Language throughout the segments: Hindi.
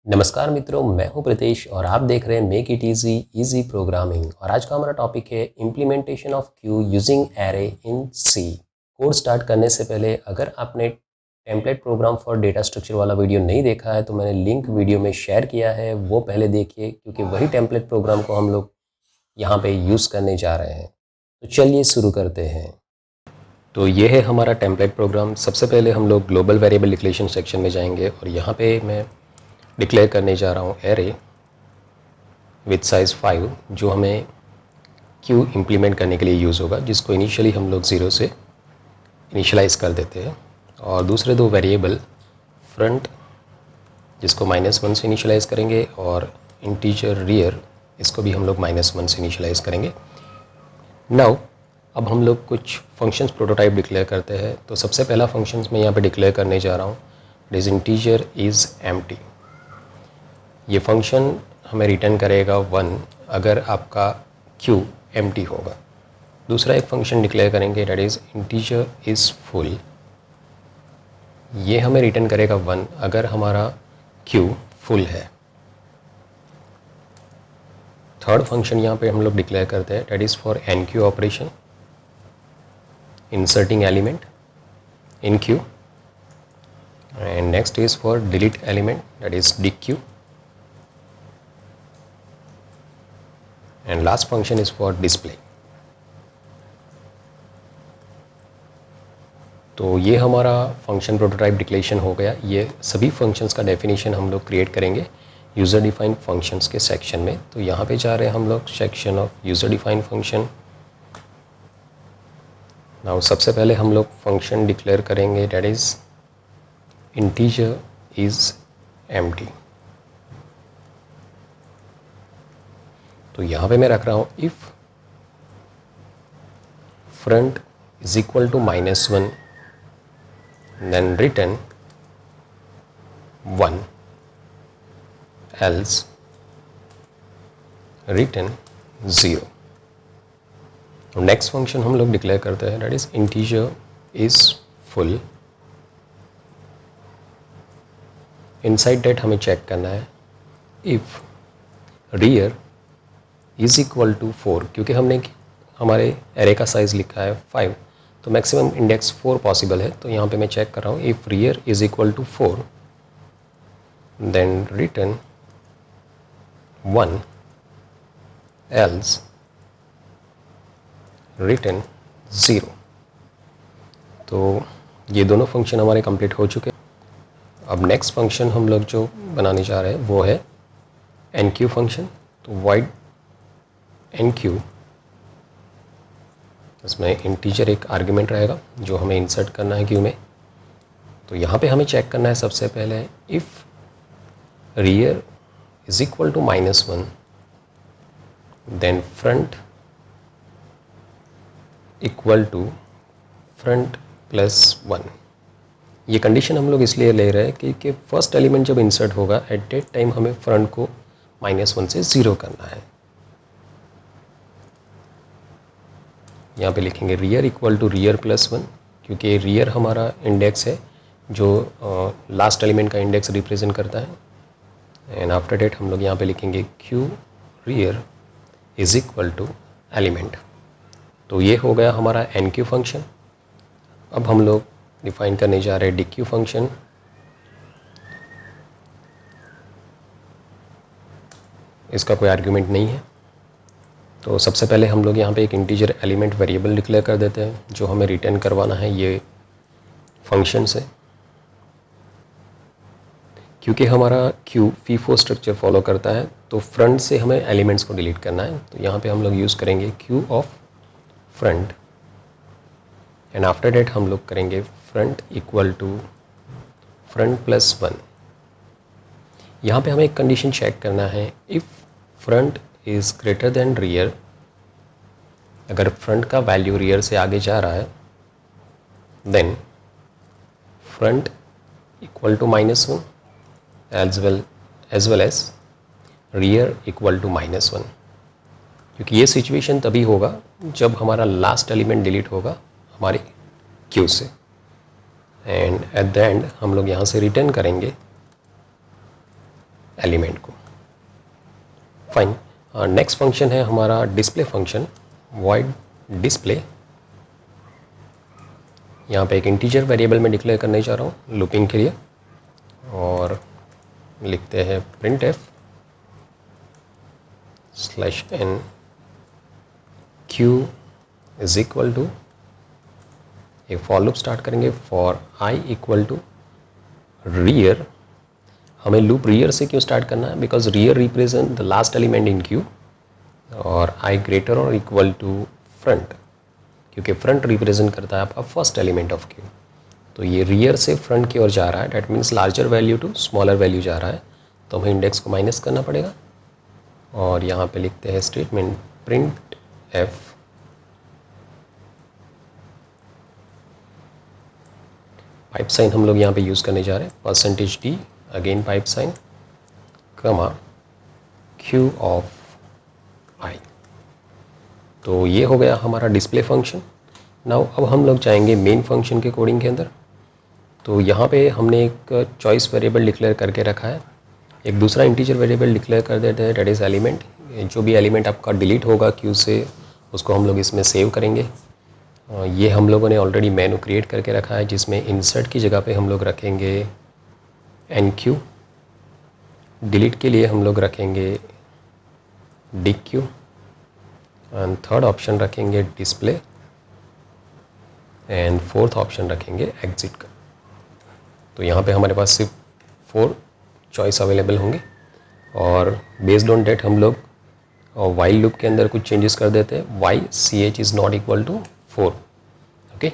नमस्कार मित्रों, मैं हूं प्रीतेश और आप देख रहे हैं make it easy easy programming. और आज का हमारा टॉपिक है implementation of queue using array in C. Code start करने से पहले अगर आपने template program for data structure वाला वीडियो नहीं देखा है तो मैंने लिंक वीडियो में शेयर किया है, वो पहले देखिए क्योंकि वही टेम्पलेट प्रोग्राम को हम लोग यहाँ पे यूज़ करने जा रहे हैं। तो चलिए शुरू करते हैं। तो ये है हमारा टेम्पलेट प्रोग्राम। सबसे पहले हम लोग ग्लोबल वेरिएबल डिक्लेरेशन सेक्शन में जाएंगे और यहाँ पे मैं डिक्लेयर करने जा रहा हूँ एरे विथ साइज़ 5, जो हमें क्यू इम्प्लीमेंट करने के लिए यूज़ होगा, जिसको इनिशियली हम लोग 0 से इनिशियलाइज़ कर देते हैं। और दूसरे दो वेरिएबल फ्रंट, जिसको -1 से इनिशियलाइज़ करेंगे, और इंटीजर रियर, इसको भी हम लोग -1 से इनिशियलाइज़ करेंगे। नाउ अब हम लोग कुछ फंक्शंस प्रोटोटाइप डिक्लेयर करते हैं। तो सबसे पहला फंक्शंस मैं यहाँ पे डिक्लेयर करने जा रहा हूँ, it is integer is empty. ये फंक्शन हमें रिटर्न करेगा 1 अगर आपका क्यू एम्प्टी होगा। दूसरा एक फंक्शन डिक्लेयर करेंगे, that is integer is full. ये हमें रिटर्न करेगा 1 अगर हमारा क्यू फुल है। थर्ड फंक्शन यहाँ पे हम लोग डिक्लेयर करते हैं, that is for enqueue operation, inserting element in queue. And next is for delete element, that is dequeue. And last function is for display. तो ये हमारा फंक्शन प्रोटोटाइप डिक्लेरेशन हो गया। ये सभी फंक्शंस का डेफिनेशन हम लोग क्रिएट करेंगे यूज़र डिफाइंड फंक्शंस के सेक्शन में। तो यहाँ पे जा रहे हैं हम लोग section of user defined function. Now सबसे पहले हम लोग फंक्शन डिक्लेयर करेंगे, that is integer is empty. तो यहाँ पे मैं रख रहा हूँ if front is equal to -1 then return 1 else return 0। Next function हम लोग डिक्लेयर करते हैं, that is integer is full. Inside that हमें चेक करना है if rear is equal to 4, क्योंकि हमने हमारे एरे का साइज लिखा है 5, तो मैक्सिमम इंडेक्स 4 पॉसिबल है। तो यहाँ पे मैं चेक कर रहा हूँ if rear is equal to 4 then return 1 else return 0। तो ये दोनों फंक्शन हमारे कंप्लीट हो चुके हैं। अब नेक्स्ट फंक्शन हम लोग जो बनाने जा रहे हैं वो है एन क्यू फंक्शन। तो वॉइड एन क्यू, इसमें इंटीजर एक आर्ग्यूमेंट रहेगा जो हमें इंसर्ट करना है क्यू में। तो यहाँ पे हमें चेक करना है सबसे पहले if rear is equal to -1 then front equal to front plus 1। ये कंडीशन हम लोग इसलिए ले रहे हैं कि फर्स्ट एलिमेंट जब इंसर्ट होगा एट दैट टाइम हमें फ्रंट को -1 से 0 करना है। यहाँ पे लिखेंगे rear equal to rear plus 1, क्योंकि रियर हमारा इंडेक्स है जो लास्ट एलिमेंट का इंडेक्स रिप्रेजेंट करता है। एंड आफ्टर डेट हम लोग यहाँ पे लिखेंगे queue rear is equal to element. तो ये हो गया हमारा एन क्यू फंक्शन। अब हम लोग डिफाइन करने जा रहे हैं डी क्यू फंक्शन। इसका कोई आर्ग्यूमेंट नहीं है, तो सबसे पहले हम लोग यहाँ पे एक इंटीजर एलिमेंट वेरिएबल डिक्लेयर कर देते हैं जो हमें रिटर्न करवाना है ये फंक्शन से। क्योंकि हमारा क्यू फीफो स्ट्रक्चर फॉलो करता है तो फ्रंट से हमें एलिमेंट्स को डिलीट करना है। तो यहाँ पे हम लोग यूज़ करेंगे queue of front and after that हम लोग करेंगे front equal to front plus 1। यहाँ पे हमें एक कंडीशन चेक करना है if front is greater than rear. अगर फ्रंट का वैल्यू रियर से आगे जा रहा है then front equal to -1 as well as rear equal to -1, क्योंकि ये सिचुएशन तभी होगा जब हमारा लास्ट एलिमेंट डिलीट होगा हमारे क्यू से। एंड एट द एंड हम लोग यहाँ से रिटर्न करेंगे एलिमेंट को। फाइन। नेक्स्ट फंक्शन है हमारा डिस्प्ले फंक्शन, वॉइड डिस्प्ले। यहाँ पे एक इंटीजर वेरिएबल में डिक्लेयर करने जा रहा हूँ लूपिंग के लिए, और लिखते हैं printf /n q is equal to, एक फॉर लूप स्टार्ट करेंगे for i equal to rear. हमें लूप रियर से क्यों स्टार्ट करना है? Because rear represent the last element in queue, और i ग्रेटर और इक्वल टू फ्रंट, क्योंकि फ्रंट रिप्रेजेंट करता है आपका फर्स्ट एलिमेंट ऑफ क्यू। तो ये रियर से फ्रंट की ओर जा रहा है, that means larger value to smaller value जा रहा है, तो हमें इंडेक्स को माइनस करना पड़ेगा। और यहाँ पे लिखते हैं statement printf pipe sign हम लोग यहाँ पे यूज़ करने जा रहे हैं, %d अगेन पाइप साइन कमा q ऑफ i। तो ये हो गया हमारा डिस्प्ले फंक्शन। नाउ अब हम लोग जाएंगे मेन फंक्शन के कोडिंग के अंदर। तो यहाँ पे हमने एक चॉइस वेरिएबल डिक्लेयर करके रखा है, एक दूसरा इंटीजर वेरिएबल डिक्लेयर कर देते हैं, डेट इज़ एलिमेंट। जो भी एलिमेंट आपका डिलीट होगा क्यू से, उसको हम लोग इसमें सेव करेंगे। ये हम लोगों ने ऑलरेडी मेनू क्रिएट करके रखा है, जिसमें इंसर्ट की जगह पे हम लोग रखेंगे NQ, डिलीट के लिए हम लोग रखेंगे DQ, एंड थर्ड ऑप्शन रखेंगे डिस्प्ले, एंड फोर्थ ऑप्शन रखेंगे एग्जिट का। तो यहाँ पे हमारे पास सिर्फ 4 चॉइस अवेलेबल होंगे, और बेस्ड ऑन डेट हम लोग वाइल लूप के अंदर कुछ चेंजेस कर देते हैं, y ch is not equal to 4। Okay,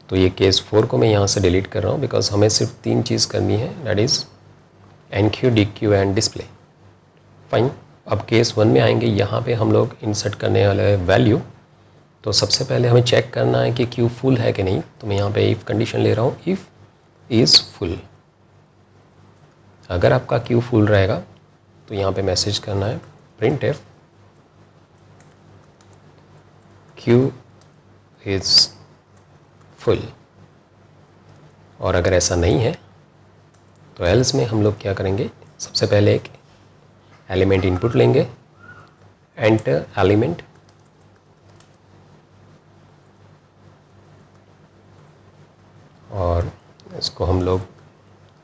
तो ये केस 4 को मैं यहाँ से डिलीट कर रहा हूँ, बिकॉज हमें सिर्फ 3 चीज़ करनी है, that is NQ, DQ and display. Fine. अब केस 1 में आएंगे, यहाँ पे हम लोग इंसर्ट करने वाले वैल्यू। तो सबसे पहले हमें चेक करना है कि क्यू फुल है कि नहीं, तो मैं यहाँ पे इफ़ कंडीशन ले रहा हूँ, इफ़ इज़ फुल। अगर आपका क्यू फुल रहेगा तो यहाँ पे मैसेज करना है printf q इज़ फुल, और अगर ऐसा नहीं है तो एल्स में हम लोग क्या करेंगे, सबसे पहले एक एलिमेंट इनपुट लेंगे, एंटर एलिमेंट, और इसको हम लोग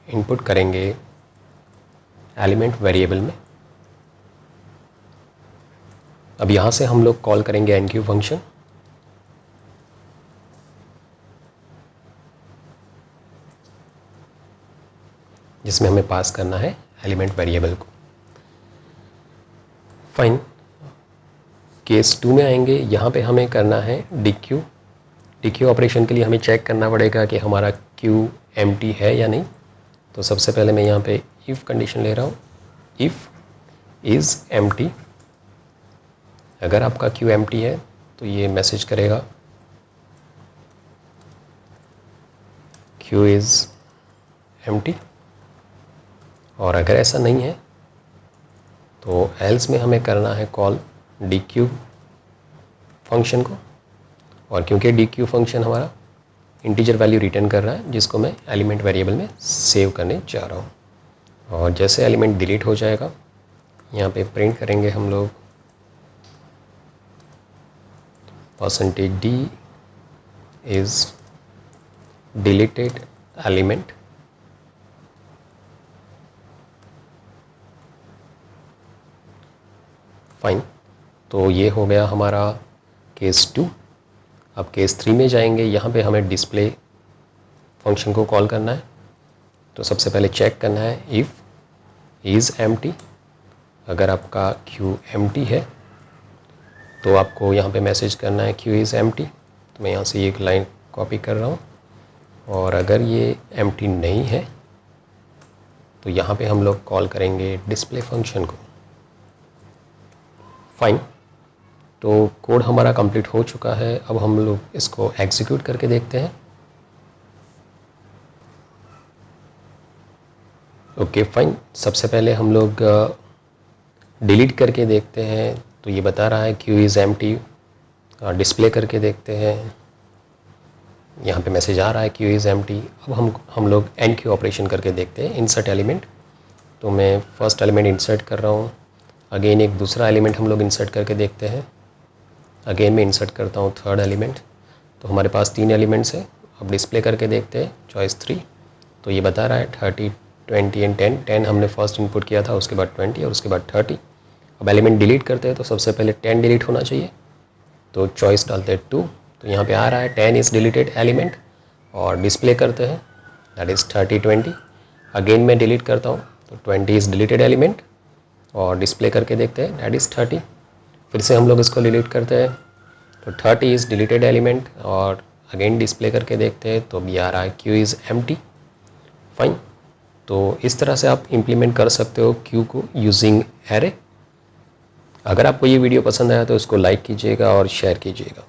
इनपुट करेंगे एलिमेंट वेरिएबल में। अब यहाँ से हम लोग कॉल करेंगे NQ फंक्शन, जिसमें हमें पास करना है एलिमेंट वेरिएबल को। फाइन। केस 2 में आएंगे, यहाँ पे हमें करना है DQ ऑपरेशन के लिए हमें चेक करना पड़ेगा कि हमारा क्यू एम्प्टी है या नहीं। तो सबसे पहले मैं यहाँ पे इफ़ कंडीशन ले रहा हूँ, इफ़ इज़ एम्प्टी। अगर आपका क्यू एम्प्टी है तो ये मैसेज करेगा क्यू इज़ एम्प्टी, और अगर ऐसा नहीं है तो एल्स में हमें करना है कॉल DQ फंक्शन को, और क्योंकि DQ फंक्शन हमारा इंटीजर वैल्यू रिटर्न कर रहा है, जिसको मैं एलिमेंट वेरिएबल में सेव करने जा रहा हूँ। और जैसे एलिमेंट डिलीट हो जाएगा, यहाँ पे प्रिंट करेंगे हम लोग %d is deleted element. Fine. तो ये हो गया हमारा केस 2। अब केस 3 में जाएंगे, यहाँ पे हमें डिस्प्ले फंक्शन को कॉल करना है। तो सबसे पहले चेक करना है इफ़ इज़ एम्प्टी। अगर आपका क्यू एम्प्टी है तो आपको यहाँ पे मैसेज करना है क्यू इज़ एम्प्टी। तो मैं यहाँ से एक लाइन कॉपी कर रहा हूँ, और अगर ये एम्प्टी नहीं है तो यहाँ पे हम लोग कॉल करेंगे डिस्प्ले फंक्शन को। फाइन। तो कोड हमारा कंप्लीट हो चुका है। अब हम लोग इसको एग्जीक्यूट करके देखते हैं। Okay fine. सबसे पहले हम लोग डिलीट करके देखते हैं, तो ये बता रहा है क्यू इज़ एम्प्टी। डिस्प्ले करके देखते हैं, यहाँ पे मैसेज आ रहा है क्यू इज़ एम्प्टी। अब हम लोग NQ ऑपरेशन करके देखते हैं, इंसर्ट एलिमेंट। तो मैं फर्स्ट एलिमेंट इंसर्ट कर रहा हूँ। अगेन एक दूसरा एलिमेंट हम लोग इंसर्ट करके देखते हैं। अगेन मैं इंसर्ट करता हूँ थर्ड एलिमेंट। तो हमारे पास 3 एलिमेंट्स हैं। अब डिस्प्ले करके देखते हैं चॉइस 3। तो ये बता रहा है 30, 20 एंड 10। 10 हमने फर्स्ट इनपुट किया था, उसके बाद 20 और उसके बाद 30। अब एलिमेंट डिलीट करते हैं तो सबसे पहले 10 डिलीट होना चाहिए, तो चॉइस डालते हैं 2। तो यहाँ पे आ रहा है 10 इज़ डिलीटेड एलिमेंट और डिस्प्ले करते हैं दैट इज़ 30, 20। अगेन मैं डिलीट करता हूँ तो 20 इज़ डिलीटेड एलिमेंट और डिस्प्ले करके देखते हैं दैट इज़ 30। फिर से हम लोग इसको डिलीट करते हैं तो 30 इज़ डिलीटेड एलिमेंट और अगेन डिस्प्ले करके देखते हैं तो भी आ रहा है क्यू इज़ एम्प्टी। फाइन। तो इस तरह से आप इम्प्लीमेंट कर सकते हो क्यू को यूजिंग एरे। अगर आपको ये वीडियो पसंद आया तो इसको लाइक कीजिएगा और शेयर कीजिएगा।